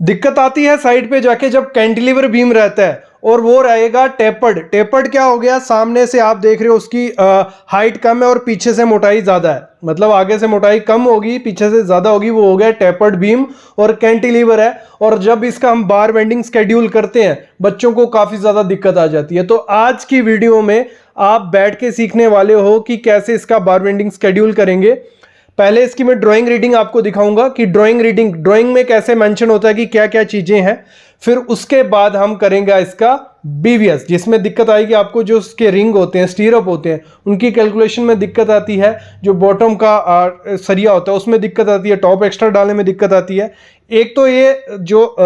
दिक्कत आती है साइड पे जाके जब कैंटिलीवर बीम रहता है और वो रहेगा टेपर्ड। टेपर्ड क्या हो गया, सामने से आप देख रहे हो उसकी हाइट कम है और पीछे से मोटाई ज्यादा है, मतलब आगे से मोटाई कम होगी पीछे से ज्यादा होगी, वो हो गया टेपर्ड बीम और कैंटिलीवर है। और जब इसका हम बार बेंडिंग स्केड्यूल करते हैं बच्चों को काफी ज्यादा दिक्कत आ जाती है। तो आज की वीडियो में आप बैठ के सीखने वाले हो कि कैसे इसका बार बेंडिंग स्केड्यूल करेंगे। पहले इसकी मैं ड्राइंग रीडिंग आपको दिखाऊंगा कि ड्राइंग में कैसे मेंशन होता है कि क्या क्या चीजें हैं। फिर उसके बाद हम करेंगे इसका बीवीएस, जिसमें दिक्कत आएगी आपको, जो उसके रिंग होते हैं, स्टीरअप होते हैं, उनकी कैलकुलेशन में दिक्कत आती है, जो बॉटम का सरिया होता है उसमें दिक्कत आती है, टॉप एक्स्ट्रा डालने में दिक्कत आती है। एक तो ये जो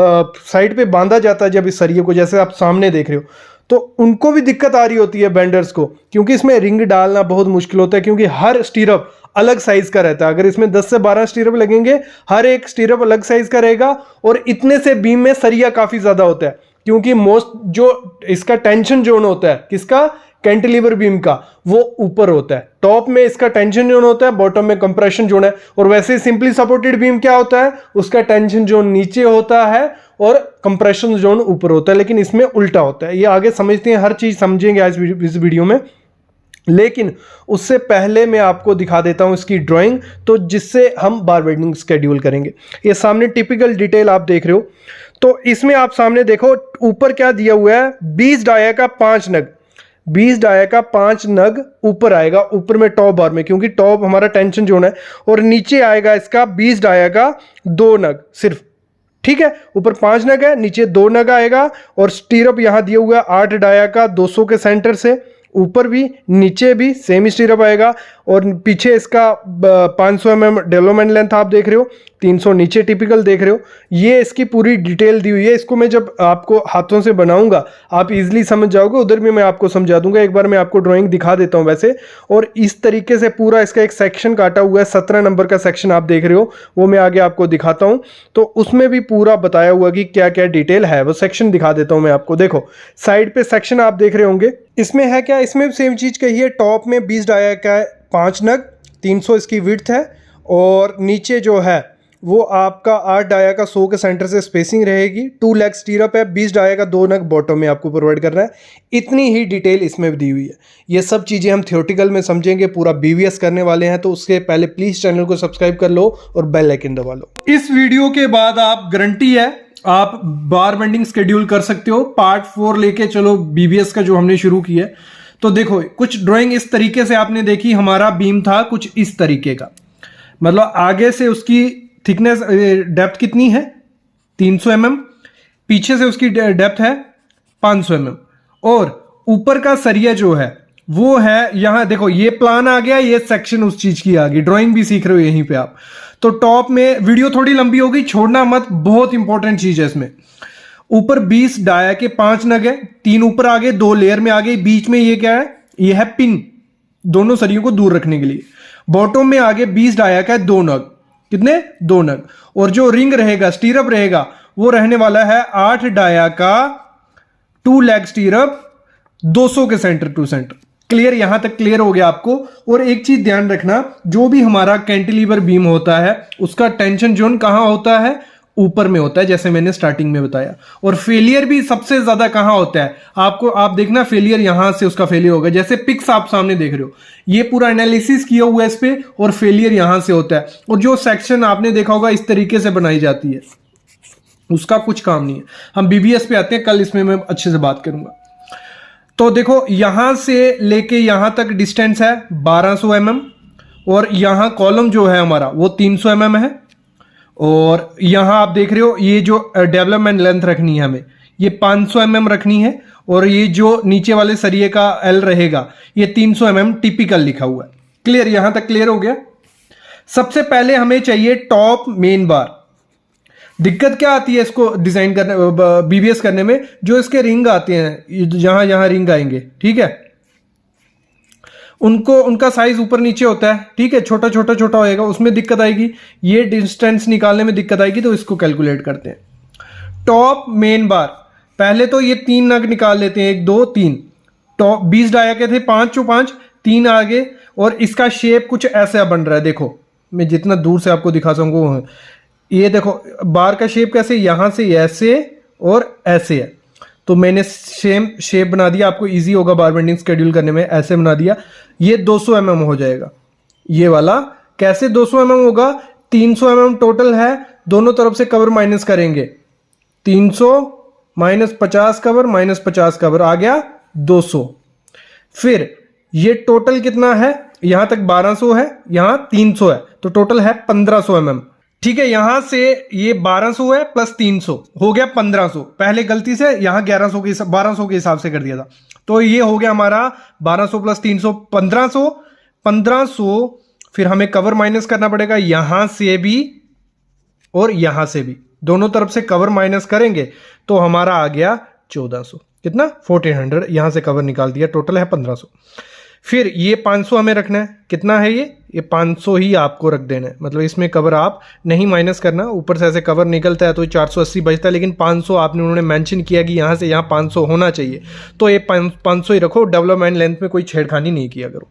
साइड पे बांधा जाता है जब इस सरिये को, जैसे आप सामने देख रहे हो, तो उनको भी दिक्कत आ रही होती है बेंडर्स को, क्योंकि इसमें रिंग डालना बहुत मुश्किल होता है, क्योंकि हर स्टीरअप अलग साइज का रहता है। अगर इसमें 10 से 12 स्टीरअप लगेंगे, हर एक स्टीरअप अलग साइज का रहेगा, और इतने से बीम में सरिया काफी ज्यादा होता है, क्योंकि मोस्ट जो इसका टेंशन जोन होता है किसका, कैंटिलीवर बीम का, वो ऊपर होता है। टॉप में इसका टेंशन जोन होता है, बॉटम में कंप्रेशन जोन है। और वैसे सिंपली सपोर्टेड बीम क्या होता है, उसका टेंशन जोन नीचे होता है और कंप्रेशन जोन ऊपर होता है, लेकिन इसमें उल्टा होता है। ये आगे समझते हैं, हर चीज समझेंगे आज इस वीडियो में। लेकिन उससे पहले मैं आपको दिखा देता हूं इसकी ड्राइंग, तो जिससे हम बार बेंडिंग स्केड्यूल करेंगे। ये सामने टिपिकल डिटेल आप देख रहे हो, तो इसमें आप सामने देखो ऊपर क्या दिया हुआ है, 20 डाया का 5 नग, 20 डाया का 5 नग ऊपर आएगा, ऊपर में टॉप बार में, क्योंकि टॉप हमारा टेंशन जोन है। और नीचे आएगा इसका 20 डाया का 2 नग सिर्फ, ठीक है। ऊपर 5 नग है, नीचे 2 नग आएगा। और स्टीरअप यहां दिया हुआ है 8 डाया का 200 के सेंटर से, ऊपर भी नीचे भी सेम स्टीरअप आएगा। और पीछे इसका 500 mm डेवलपमेंट लेंथ आप देख रहे हो, 300 नीचे टिपिकल देख रहे हो। ये इसकी पूरी डिटेल दी हुई है। इसको मैं जब आपको हाथों से बनाऊंगा आप इजीली समझ जाओगे, उधर भी मैं आपको समझा दूंगा। एक बार मैं आपको ड्राइंग दिखा देता हूं वैसे। और इस तरीके से पूरा इसका एक सेक्शन काटा हुआ है, 17 नंबर का सेक्शन आप देख रहे हो, वो मैं आगे आपको दिखाता हूं। तो उसमें भी पूरा बताया हुआ कि क्या क्या डिटेल है, वो सेक्शन दिखा देता हूं मैं आपको। देखो साइड पे सेक्शन आप देख रहे होंगे, इसमें है क्या, इसमें सेम चीज कही है। टॉप में 20 डाया का 5 नग, 300 इसकी विड्थ है। और नीचे जो है वो आपका 8 डाया का 100 के सेंटर से स्पेसिंग रहेगी। 2 लेग स्टीरअप है, 20 डाया का 2 नग बॉटम में आपको प्रोवाइड करना है। इतनी ही डिटेल इसमें दी हुई है। ये सब चीज़ें हम थियोरेटिकल में समझेंगे, पूरा बीवीएस करने वाले हैं। तो उसके पहले प्लीज़ चैनल को सब्सक्राइब कर लो और बेल आइकन दबा लो। इस वीडियो के बाद आप गारंटी है आप बार बेंडिंग स्केड्यूल कर सकते हो। पार्ट 4 लेके चलो बीवीएस का जो हमने शुरू किया है। तो देखो कुछ ड्राइंग इस तरीके से आपने देखी, हमारा बीम था कुछ इस तरीके का, मतलब आगे से उसकी थिकनेस डेप्थ कितनी है 300 mm, पीछे से उसकी डेप्थ है 500 mm, और ऊपर का सरिया जो है वो है, यहां देखो ये प्लान आ गया, ये सेक्शन उस चीज की आ गई। ड्राइंग भी सीख रहे हो यहीं पे आप। तो टॉप में वीडियो थोड़ी लंबी होगी, छोड़ना मत, बहुत इंपॉर्टेंट चीज है इसमें। ऊपर 20 डाया के 5 नग है, 3 ऊपर आ गए, 2 लेयर में आ गए। बीच में ये क्या है, ये है पिन, दोनों सरियों को दूर रखने के लिए। बॉटम में आगे 20 डाया का 2 नग, कितने 2 नग। और जो रिंग रहेगा, स्टीरअप रहेगा, वो रहने वाला है 8 डाया का 2 लेग स्टीरअप 200 के सेंटर टू सेंटर। क्लियर, यहां तक क्लियर हो गया आपको। और एक चीज ध्यान रखना, जो भी हमारा कैंटिलीवर बीम होता है उसका टेंशन जोन कहां होता है, ऊपर में होता है, जैसे मैंने स्टार्टिंग में बताया। और फेलियर भी सबसे ज्यादा कहां होता है आपको, आप देखना फेलियर यहां से उसका फेलियर होगा। जैसे पिक्स आप सामने देख रहे हो, ये पूरा एनालिसिस किया हुआ है इस पे, और फेलियर यहां से होता है। और जो सेक्शन आपने देखा होगा इस तरीके से बनाई जाती है, उसका कुछ काम नहीं है। हम बीबीएस पे आते हैं, कल इसमें मैं अच्छे से बात करूंगा। तो देखो यहां से लेके यहां तक डिस्टेंस है 1200 mm, और यहां कॉलम जो है हमारा वो 300 mm है। और यहां आप देख रहे हो ये जो डेवलपमेंट लेंथ रखनी है हमें, ये 500 mm रखनी है। और ये जो नीचे वाले सरिये का एल रहेगा ये 300 mm टिपिकल लिखा हुआ है। क्लियर, यहां तक क्लियर हो गया। सबसे पहले हमें चाहिए टॉप मेन बार। दिक्कत क्या आती है इसको डिजाइन करने, बीवीएस करने में, जो इसके रिंग आते हैं, जहां जहां रिंग आएंगे, ठीक है, उनको उनका साइज ऊपर नीचे होता है, ठीक है, छोटा छोटा छोटा होएगा, उसमें दिक्कत आएगी। ये डिस्टेंस निकालने में दिक्कत आएगी, तो इसको कैलकुलेट करते हैं। टॉप मेन बार, पहले तो ये 3 नग निकाल लेते हैं, 1 2 3। टॉप 20 डाया के थे, 5 5 3 आगे। और इसका शेप कुछ ऐसा बन रहा है, देखो मैं जितना दूर से आपको दिखा सकूं, ये देखो बार का शेप कैसे, यहां से ऐसे और ऐसे है, तो मैंने सेम शेप बना दिया, आपको इजी होगा बार बेंडिंग शेड्यूल करने में, ऐसे बना दिया। ये 200 mm हो जाएगा ये वाला। कैसे 200 mm होगा, 300 mm टोटल है, दोनों तरफ से कवर माइनस करेंगे, 300 माइनस 50 कवर माइनस 50 कवर आ गया 200। फिर ये टोटल कितना है, यहां तक 1200 है, यहां 300 है, तो टोटल है 1500 mm। ठीक है, यहां से ये 1200 है प्लस 300 हो गया 1500। पहले गलती से यहां 1100 के 1200 के हिसाब से कर दिया था, तो ये हो गया हमारा 1200 प्लस 300 1500। 1500 फिर हमें कवर माइनस करना पड़ेगा यहां से भी और यहां से भी, दोनों तरफ से कवर माइनस करेंगे तो हमारा आ गया 1400। कितना, 1400। यहां से कवर निकाल दिया, टोटल है 1500। फिर ये 500 हमें रखना है, कितना है ये 500 ही आपको रख देना है, मतलब इसमें कवर आप नहीं माइनस करना, ऊपर से ऐसे कवर निकलता है तो 480 बचता है, लेकिन 500 आपने उन्होंने मेंशन किया कि यहां से यहां 500 होना चाहिए, तो ये 500 ही रखो, डेवलपमेंट लेंथ में कोई छेड़खानी नहीं किया करो।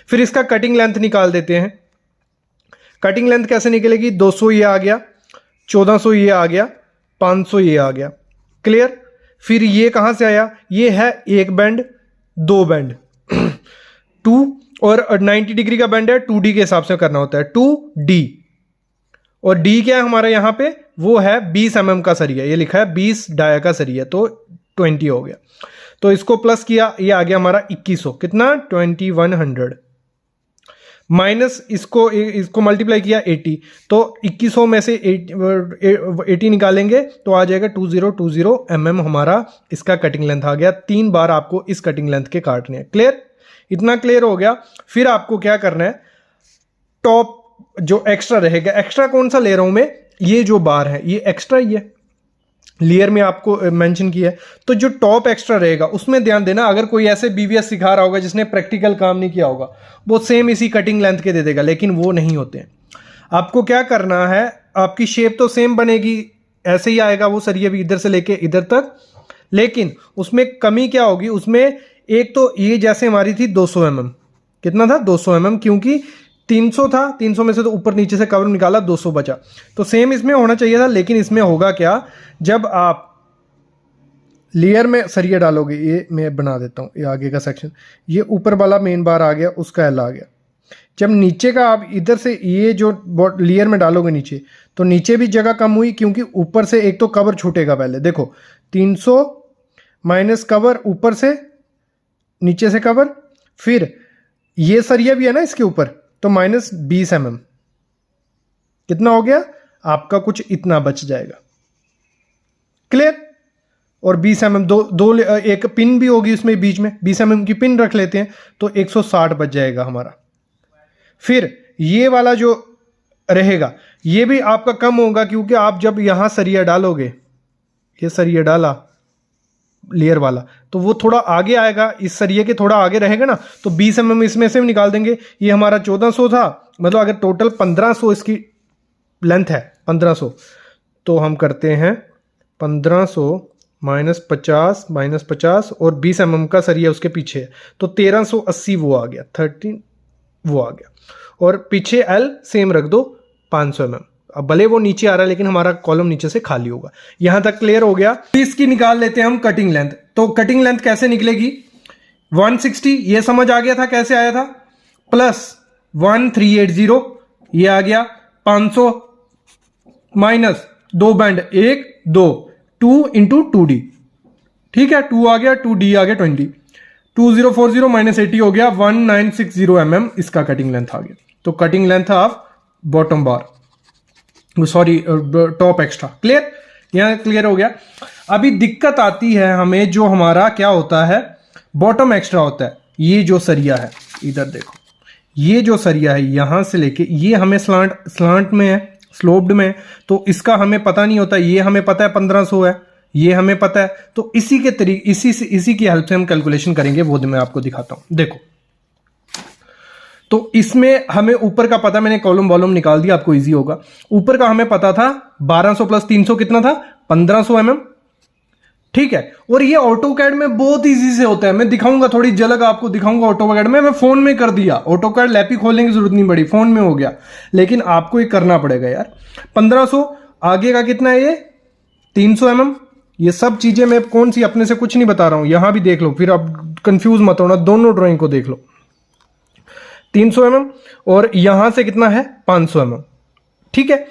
फिर इसका कटिंग लेंथ निकाल देते हैं। कटिंग लेंथ कैसे निकलेगी, 200 ये आ गया, 1400 ये आ गया, 500 ये आ गया। क्लियर। फिर ये कहां से आया, ये है एक बैंड, दो बैंड 2 और 90 डिग्री का बैंड है, 2D के हिसाब से करना होता है, 2D। और D क्या है हमारा यहां पे, वो है 20 mm का सरिया, ये लिखा है 20 डाया का सरिया, तो 20 हो गया। तो इसको प्लस किया, ये आ गया हमारा 2100, कितना 2100, माइनस इसको मल्टीप्लाई किया 80, तो 2100 में से 80 निकालेंगे तो आ जाएगा 2020 mm हमारा इसका कटिंग लेंथ आ गया। 3 बार आपको इस कटिंग लेंथ के काटने हैं। क्लियर, इतना क्लियर हो गया। फिर आपको क्या करना है, टॉप जो एक्स्ट्रा रहेगा, एक्स्ट्रा कौन सा ले रहा हूं मैं, ये जो बार है ये एक्स्ट्रा ही है, लेयर में आपको मेंशन किया है, तो जो टॉप एक्स्ट्रा रहेगा उसमें ध्यान देना। अगर कोई ऐसे बीवीएस सिखा रहा होगा जिसने प्रैक्टिकल काम नहीं किया होगा, वो सेम इसी कटिंग लेंथ के दे देगा, लेकिन वो नहीं होते हैं। आपको क्या करना है, आपकी शेप तो सेम बनेगी, ऐसे ही आएगा वो सरिया भी इधर से लेके इधर तक, लेकिन उसमें कमी क्या होगी, उसमें एक तो ये जैसे हमारी थी 200 mm, कितना था 200 mm, क्योंकि 300 था, 300 में से तो ऊपर नीचे से कवर निकाला, 200 बचा, तो सेम इसमें होना चाहिए था। लेकिन इसमें होगा क्या, जब आप लेयर में सरिया डालोगे, ये मैं बना देता हूँ, ये आगे का सेक्शन, ये ऊपर वाला मेन बार आ गया, उसका एल आ गया। जब नीचे का आप इधर से ये जो लेयर में डालोगे नीचे, तो नीचे भी जगह कम हुई, क्योंकि ऊपर से एक तो कवर छूटेगा। पहले देखो 300 माइनस कवर, ऊपर से नीचे से कवर, फिर ये सरिया भी है ना इसके ऊपर, तो माइनस 20 mm, कितना हो गया आपका, कुछ इतना बच जाएगा। क्लियर। और 20 mm दो एक पिन भी होगी उसमें बीच में, 20 mm की पिन रख लेते हैं, तो 160 बच जाएगा हमारा। फिर ये वाला जो रहेगा ये भी आपका कम होगा, क्योंकि आप जब यहां सरिया डालोगे, ये सरिया डाला लेयर वाला, तो वो थोड़ा आगे आएगा, इस सरिये के थोड़ा आगे रहेगा ना, तो 20 mm इसमें से भी निकाल देंगे। ये हमारा 1400 था, मतलब अगर टोटल 1500 इसकी लेंथ है, 1500, तो हम करते हैं 1500 माइनस 50 और 20 mm का सरिया उसके पीछे है, तो 1380 वो आ गया, 13 वो आ गया। और पीछे एल सेम रख दो 500 mm। अब भले वो नीचे आ रहा है, लेकिन हमारा कॉलम नीचे से खाली होगा। यहां तक क्लियर हो गया। इसकी निकाल लेते हैं हम कटिंग लेंथ। तो कटिंग लेंथ कैसे निकलेगी, 160 ये समझ आ गया था कैसे आया था, प्लस 1380 ये आ गया, 500 माइनस 2 बैंड 1 2 2 इंटू 2D, ठीक है, 2 आ गया, 2D आ गया 20, 2040 माइनस 80 हो गया, 1960 mm इसका कटिंग लेंथ आ गया। तो cutting length of bottom bar, sorry top extra. Clear, यहां क्लियर हो गया। अभी दिक्कत आती है हमें, जो हमारा क्या होता है, बॉटम एक्स्ट्रा होता है। ये जो सरिया है, इधर देखो, ये जो सरिया है यहां से लेके ये हमें स्लांट में है, स्लोप्ड में है, तो इसका हमें पता नहीं होता। ये हमें पता है 1500 है, ये हमें पता है, तो इसी के तरीके इसी की हेल्प से हम कैलकुलेशन करेंगे, वो मैं आपको दिखाता हूं। देखो, तो इसमें हमें ऊपर का पता, मैंने कॉलम वॉलम निकाल दिया, आपको इजी होगा। ऊपर का हमें पता था 1200 प्लस 300 कितना था, 1500 mm, ठीक है। और ये ऑटोकैड में बहुत इजी से होता है, मैं दिखाऊंगा, थोड़ी झलक आपको दिखाऊंगा ऑटोकैड में। मैं फोन में कर दिया, ऑटोकैड लैपी खोलने की जरूरत नहीं पड़ी, फोन में हो गया। लेकिन आपको ये करना पड़ेगा यार। 1500, आगे का कितना है ये 300 mm। ये सब चीजें मैं कौन सी अपने से कुछ नहीं बता रहा हूं, यहां भी देख लो, फिर आप कंफ्यूज मत होना, दोनों ड्राइंग को देख लो। 300 mm और यहां से कितना है 500 mm। ठीक है,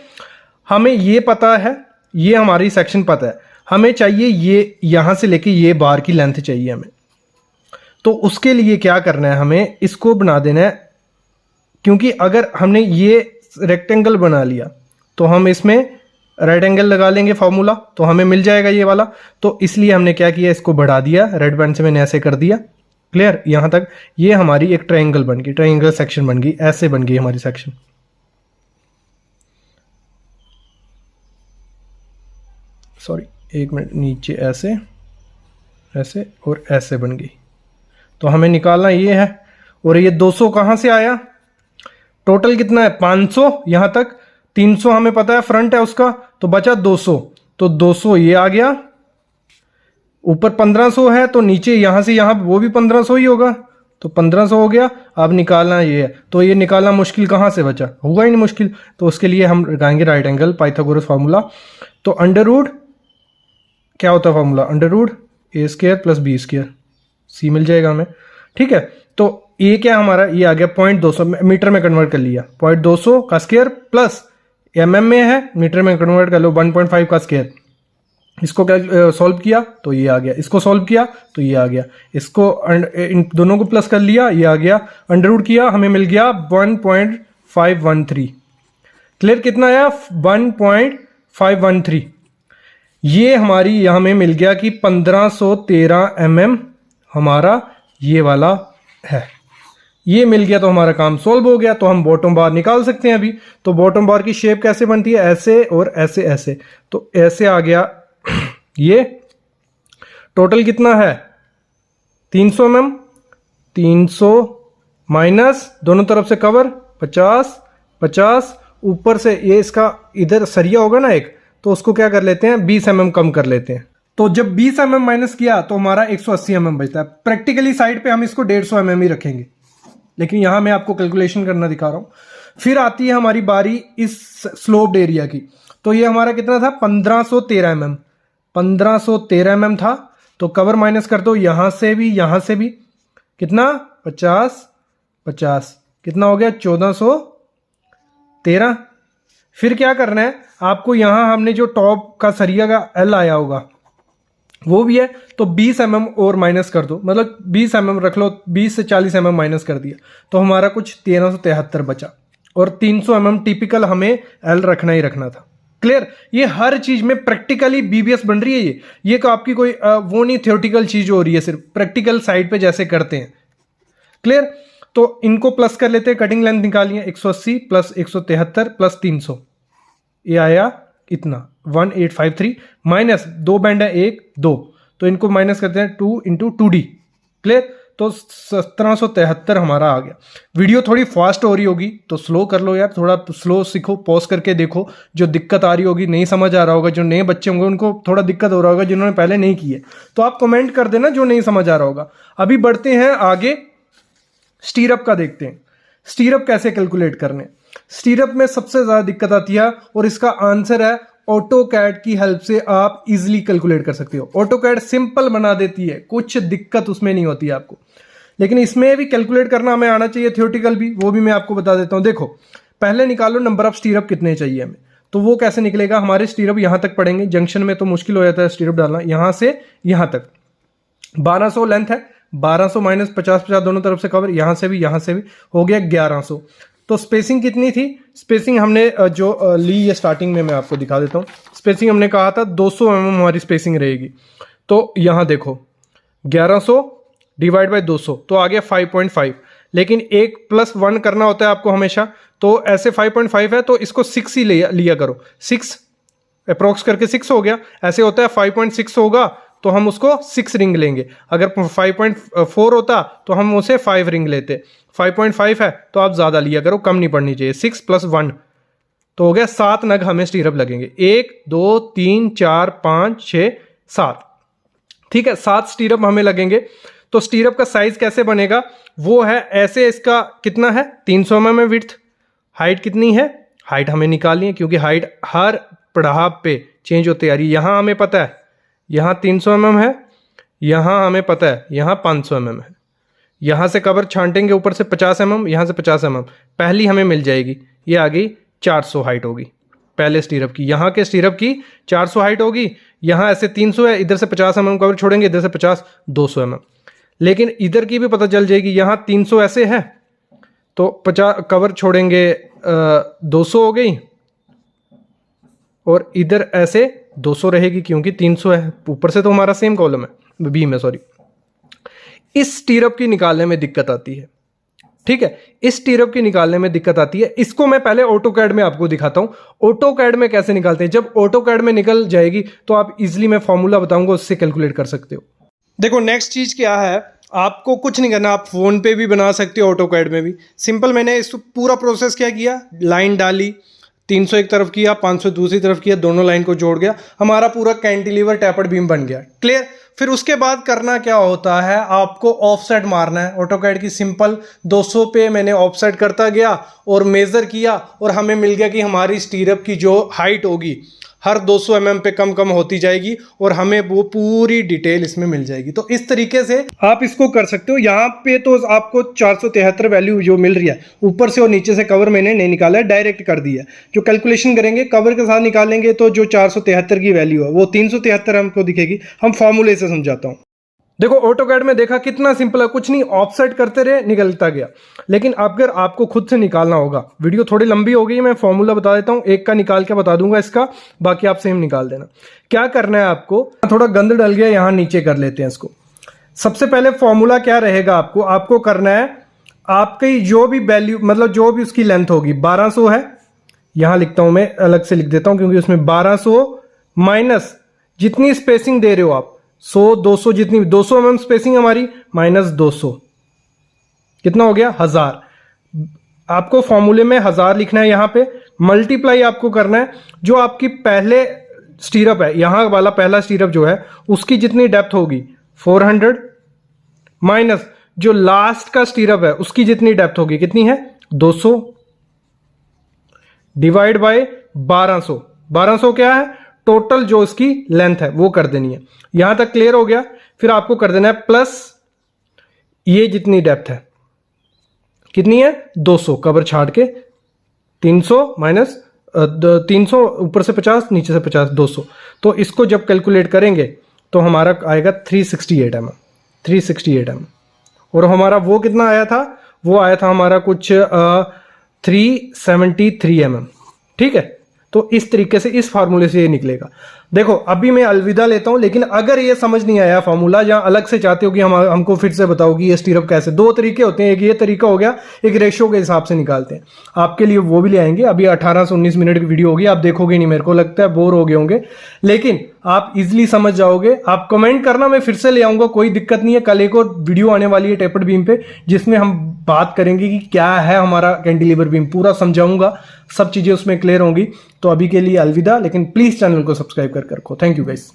हमें ये पता है, ये हमारी सेक्शन पता है, हमें चाहिए ये यहां से लेके ये बार की लेंथ चाहिए हमें। तो उसके लिए क्या करना है, हमें इसको बना देना है, क्योंकि अगर हमने ये रेक्टेंगल बना लिया तो हम इसमें राइट एंगल लगा लेंगे फॉर्मूला, तो हमें मिल जाएगा ये वाला। तो इसलिए हमने क्या किया, इसको बढ़ा दिया, रेड पेन से मैंने ऐसे कर दिया। क्लियर, यहां तक ये हमारी एक ट्रायंगल बन गई, ट्रायंगल सेक्शन बन गई, ऐसे बन गई हमारी सेक्शन। सॉरी, एक मिनट, नीचे ऐसे, ऐसे और ऐसे बन गई। तो हमें निकालना ये है। और ये 200 कहां से आया, टोटल कितना है 500 यहां तक, 300 हमें पता है फ्रंट है उसका, तो बचा 200। तो 200 ये आ गया, ऊपर 1500 है, तो नीचे यहां से यहां वो भी 1500 ही होगा, तो 1500 हो गया। अब निकालना ये है, तो ये निकालना मुश्किल कहां से बचा, होगा ही नहीं मुश्किल। तो उसके लिए हम लगाएंगे राइट एंगल, पाइथागोरस फार्मूला। तो अंडर रूट क्या होता है फार्मूला, अंडर रूट ए स्क्वायर प्लस बी स्क्वायर, सी मिल जाएगा हमें। ठीक है, तो ये क्या हमारा, ये आ गया 0.200, मीटर में कन्वर्ट कर लिया, 0.200 का स्क्वायर प्लस mm में है, मीटर में कन्वर्ट कर लो 1.5 का स्क्वायर। इसको क्या सॉल्व किया तो ये आ गया, इसको सॉल्व किया तो ये आ गया, इसको इन दोनों को प्लस कर लिया, ये आ गया, अंडर रूट किया, हमें मिल गया 1.513। क्लियर, कितना आया 1.513। ये हमारी यहां में मिल गया कि 1513 mm हमारा ये वाला है। ये मिल गया तो हमारा काम सॉल्व हो गया। तो हम बॉटम बार निकाल सकते हैं अभी। तो बॉटम बार की शेप कैसे बनती है, ऐसे और ऐसे ऐसे। तो ऐसे आ गया ये, टोटल कितना है 300 mm, 300 माइनस दोनों तरफ से कवर 50 50, ऊपर से ये इसका इधर सरिया होगा ना एक, तो उसको क्या कर लेते हैं 20 mm कम कर लेते हैं। तो जब 20 mm माइनस किया तो हमारा 180 mm बचता है। प्रैक्टिकली साइड पे हम इसको 150 mm ही रखेंगे, लेकिन यहां मैं आपको कैलकुलेशन करना दिखा रहा हूं। फिर आती है हमारी बारी इस स्लोप्ड एरिया की। तो ये हमारा कितना था 1513 mm, 1513 mm था। तो कवर माइनस कर दो, यहां से भी कितना 50 50, कितना हो गया 1413। फिर क्या करना है आपको, यहां हमने जो टॉप का सरिया का एल आया होगा वो भी है, तो 20 mm और माइनस कर दो, मतलब 20 mm रख लो, 20 से 40 mm माइनस कर दिया तो हमारा कुछ 1373 बचा। और 300 mm टिपिकल हमें एल रखना ही रखना था। क्लियर, ये हर चीज में प्रैक्टिकली बीबीएस बन रही है। ये तो आपकी कोई वो नहीं थियोरटिकल चीज हो रही है, सिर्फ प्रैक्टिकल साइड पे जैसे करते हैं। क्लियर, तो इनको प्लस कर लेते हैं, कटिंग लेंथ निकालिए 180 प्लस 173 प्लस 300, ये आया इतना 1853 माइनस 2 बैंड है 1 2, तो इनको माइनस करते हैं 2 इंटू 2D। क्लियर, तो 1773 हमारा आ गया। वीडियो थोड़ी फास्ट हो रही होगी तो स्लो कर लो यार, थोड़ा स्लो सीखो, पॉज करके देखो। जो दिक्कत आ रही होगी, नहीं समझ आ रहा होगा, जो नए बच्चे होंगे उनको थोड़ा दिक्कत हो रहा होगा, जिन्होंने पहले नहीं की है तो आप कमेंट कर देना जो नहीं समझ आ रहा होगा। अभी बढ़ते हैं आगे, स्टीरअप का देखते हैं। स्टीरअप कैसे कैलकुलेट करने, स्टीरअप में सबसे ज्यादा दिक्कत आती है और इसका आंसर है ऑटोकैड की हेल्प से आप इजीली कैलकुलेट कर सकते हो। ऑटोकैड सिंपल बना देती है, कुछ दिक्कत उसमें नहीं होती है आपको, लेकिन इसमें भी कैलकुलेट करना हमें आना चाहिए, थियोरटिकल भी, वो भी मैं आपको बता देता हूं। देखो, पहले निकालो नंबर ऑफ स्टीरअप कितने चाहिए हमें, तो वो कैसे निकलेगा, हमारे स्टीरअप यहां तक पड़ेंगे, जंक्शन में तो मुश्किल हो जाता है स्टीरअप डालना, यहां से यहां तक 1200 लेंथ है, 1200 माइनस 50 50 दोनों तरफ से कवर, यहां से भी हो गया 1100। तो स्पेसिंग कितनी थी, स्पेसिंग हमने जो ली है स्टार्टिंग में, मैं आपको दिखा देता हूं। स्पेसिंग हमने कहा था 200 mm हमारी स्पेसिंग रहेगी। तो यहां देखो 1100 डिवाइड बाय 200 तो आ गया 5.5, लेकिन एक +1 करना होता है आपको हमेशा, तो ऐसे 5.5 है तो इसको 6 ही लिया करो, 6 अप्रोक्स करके 6 हो गया। ऐसे होता है 5.6 होगा तो हम उसको 6 रिंग लेंगे, अगर 5.4 होता तो हम उसे 5 रिंग लेते। 5.5 है तो आप ज्यादा लिया करो, कम नहीं पड़नी चाहिए। 6 + 1 तो हो गया 7 नग हमें स्टीरअप लगेंगे, 1 2 3 4 5 6 7। ठीक है, 7 स्टीरअप हमें लगेंगे। तो स्टीरअप का साइज कैसे बनेगा, वो है ऐसे, इसका कितना है 300 mm है विड्थ, हाइट कितनी है, हाइट हमें निकालनी है क्योंकि हाइट हर पड़ाव पे चेंज होती आ रही है। यहाँ हमें पता है यहाँ 300 mm है, यहाँ हमें पता है यहाँ 500 mm है, यहाँ से कवर छांटेंगे ऊपर से 50 mm, यहाँ से 50 mm, पहली हमें मिल जाएगी, ये आ गई 400 हाइट होगी पहले स्टीरअप की, यहाँ के स्टीरअप की 400 हाइट होगी, यहाँ ऐसे 300 है, इधर से 50 mm कवर छोड़ेंगे, इधर से 50, 200 mm, लेकिन इधर की भी पता चल जाएगी, यहाँ 300 ऐसे है तो 50 कवर छोड़ेंगे 200 हो गई, और इधर ऐसे 200 रहेगी क्योंकि 300 है, ऊपर से तो हमारा सेम कॉलम है, बीम है सॉरी। इस स्टीरअप की निकालने में दिक्कत आती है, ठीक है, इस स्टीरअप की निकालने में दिक्कत आती है। इसको मैं पहले ऑटोकैड में आपको दिखाता हूं, ऑटोकैड में कैसे निकालते हैं। जब ऑटोकैड में निकल जाएगी तो आप इजीली, मैं फॉर्मूला बताऊंगा उससे कैलकुलेट कर सकते हो। देखो नेक्स्ट चीज क्या है, आपको कुछ नहीं करना, आप फोन पे भी बना सकते हो, ऑटोकैड में भी सिंपल। मैंने इस पूरा प्रोसेस क्या किया, लाइन डाली, 300 एक तरफ किया, 500 दूसरी तरफ किया, दोनों लाइन को जोड़ गया, हमारा पूरा कैंटिलीवर टैपर्ड बीम बन गया, क्लियर। फिर उसके बाद करना क्या होता है, आपको ऑफसेट मारना है। ऑटोकैड की सिंपल 200 पे मैंने ऑफसेट करता गया और मेजर किया, और हमें मिल गया कि हमारी स्टीरअप की जो हाइट होगी हर 200 mm पे कम कम होती जाएगी, और हमें वो पूरी डिटेल इसमें मिल जाएगी। तो इस तरीके से आप इसको कर सकते हो। यहाँ पे तो आपको 473 वैल्यू जो मिल रही है, ऊपर से और नीचे से कवर मैंने नहीं निकाला है, डायरेक्ट कर दिया है। जो कैलकुलेशन करेंगे कवर के साथ निकालेंगे तो जो 473 की वैल्यू है वो 373 हमको दिखेगी। हम फॉर्मूले से समझाता हूँ। देखो ऑटोकैड में देखा कितना सिंपल है, कुछ नहीं, ऑफसेट करते रहे, निकलता गया। लेकिन अगर आपको खुद से निकालना होगा, वीडियो थोड़ी लंबी हो गई, मैं फॉर्मूला बता देता हूं, एक का निकाल के बता दूंगा इसका, बाकी आप सेम निकाल देना। क्या करना है आपको, थोड़ा गंद डल गया, यहां नीचे कर लेते हैं इसको। सबसे पहले फॉर्मूला क्या रहेगा, आपको करना है, आपकी जो भी वैल्यू, मतलब जो भी उसकी लेंथ होगी, 1200 है, यहां लिखता हूं, मैं अलग से लिख देता हूं क्योंकि उसमें 1200 माइनस जितनी स्पेसिंग दे रहे हो आप, 100 200, जितनी 200 mm स्पेसिंग हमारी, माइनस 200, कितना हो गया 1000। आपको फॉर्मूले में 1000 लिखना है, यहां पे मल्टीप्लाई आपको करना है जो आपकी पहले स्टीरअप है, यहां वाला पहला स्टीरअप जो है उसकी जितनी डेप्थ होगी 400, माइनस जो लास्ट का स्टीरअप है उसकी जितनी डेप्थ होगी, कितनी है 200, डिवाइड बाय 1200। 1200 क्या है, टोटल जो उसकी लेंथ है वो कर देनी है। यहां तक क्लियर हो गया। फिर आपको कर देना है प्लस ये जितनी डेप्थ है, कितनी है 200, कवर छाड़ के 300 माइनस 300, ऊपर से 50 नीचे से 50, 200। तो इसको जब कैलकुलेट करेंगे तो हमारा आएगा 368 mm, 368 mm। और हमारा वो कितना आया था, वो आया था हमारा कुछ 373 mm, ठीक है। तो इस तरीके से, इस फार्मूले से ये निकलेगा। देखो अभी मैं अलविदा लेता हूं, लेकिन अगर ये समझ नहीं आया फार्मूला, या अलग से चाहते हो कि हमको फिर से बताओ कि ये स्टीरअप कैसे, 2 तरीके होते हैं, एक ये तरीका हो गया, एक रेशियो के हिसाब से निकालते हैं, आपके लिए वो भी ले आएंगे। अभी 18 से 19 मिनट की वीडियो होगी, आप देखोगे नहीं, मेरे को लगता है बोर हो गए होंगे, लेकिन आप इजिली समझ जाओगे। आप कमेंट करना, मैं फिर से ले आऊंगा, कोई दिक्कत नहीं है। कल एक और वीडियो आने वाली है टैपर्ड बीम पे, जिसमें हम बात करेंगे कि क्या है हमारा कैंटिलीवर बीम, पूरा समझाऊंगा, सब चीजें उसमें क्लियर होंगी। तो अभी के लिए अलविदा, लेकिन प्लीज चैनल को सब्सक्राइब करके रखो। Thank you guys.